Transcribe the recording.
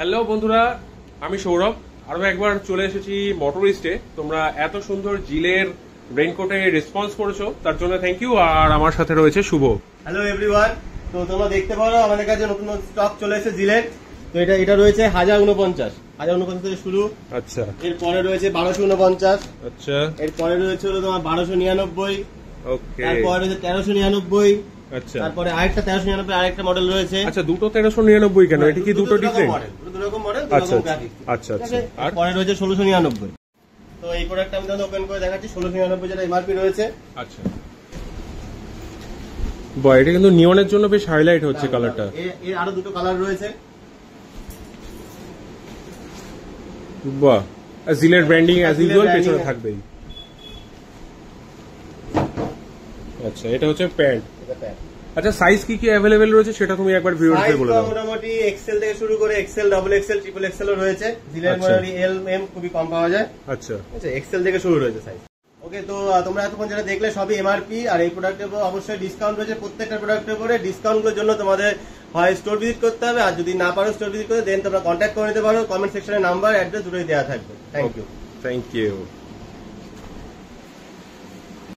Hello বন্ধুরা, আমি সৌরভ আরো একবার চলে এসেছি মোটরিস্টে। তোমরা এত সুন্দর জিলের রেইনকোটে রেসপন্স করেছো, তার জন্য থ্যাংক ইউ। আর আমার সাথে রয়েছে শুভ। হ্যালো এভরিওয়ান, তো তোমরা দেখতে পারো আমাদের কাছে নতুন স্টক চলে এসেছে জিলের। তো এটা রয়েছে 1049 থেকে শুরু। আচ্ছা, এরপরে রয়েছে 1249। আচ্ছা, এরপরে রয়েছে হলো তোমার 1299। ওকে, তারপরে রয়েছে 1399। আচ্ছা, তারপরে আরেকটা 1399 আরেকটা মডেল রয়েছে। আচ্ছা, দুটো 1399 কেন? এটা কি দুটো ডিফারেন্ট? দু রকম মডেল, দু আচ্ছা রকম গ্রাফিক্স। আচ্ছা আচ্ছা। আর পরে রয়েছে 1699। তো এই প্রোডাক্টটা আমি তোমাদের ওপেন করে দেখাচ্ছি। 1699 যেটা এমআরপি রয়েছে। আচ্ছা, বাহ, এটা কিন্তু নিয়নের জন্য বেশ হাইলাইট হচ্ছে কালারটা। এর আরো দুটো কালার রয়েছে। বাহ, জিলের ব্র্যান্ডিং অ্যাজ ইউজুয়াল পেছনে থাকবেই। আচ্ছা, এটা হচ্ছে প্যান্ট। আচ্ছা, সাইজ কি কি অ্যাভেলেবেল রয়েছে সেটা তুমি একবার ভিউয়ারদের বলে দাও। মোটামুটি এক্সেল থেকে শুরু করে XL, double XL, triple XL রয়েছে। জিলের মোটামুটি এল এম খুবই কম পাওয়া যায়। আচ্ছা আচ্ছা, এক্সেল থেকে শুরু রয়েছে সাইজ। ওকে, তো তোমরা এতক্ষণ যেটা দেখলে সবই এমআরপি। আর এই প্রোডাক্টের উপর অবশ্যই ডিসকাউন্ট রয়েছে। প্রত্যেকটা প্রোডাক্টের উপরে ডিসকাউন্টের জন্য তোমাদের হয় স্টোর ভিজিট করতে হবে, আর যদি না পারো স্টোর ভিজিট করতে, দেন তোমরা কন্ট্যাক্ট করে নিতে পারো। কমেন্ট সেকশনে নাম্বার, অ্যাড্রেস দুটোই দেওয়া থাকবে। Thank you.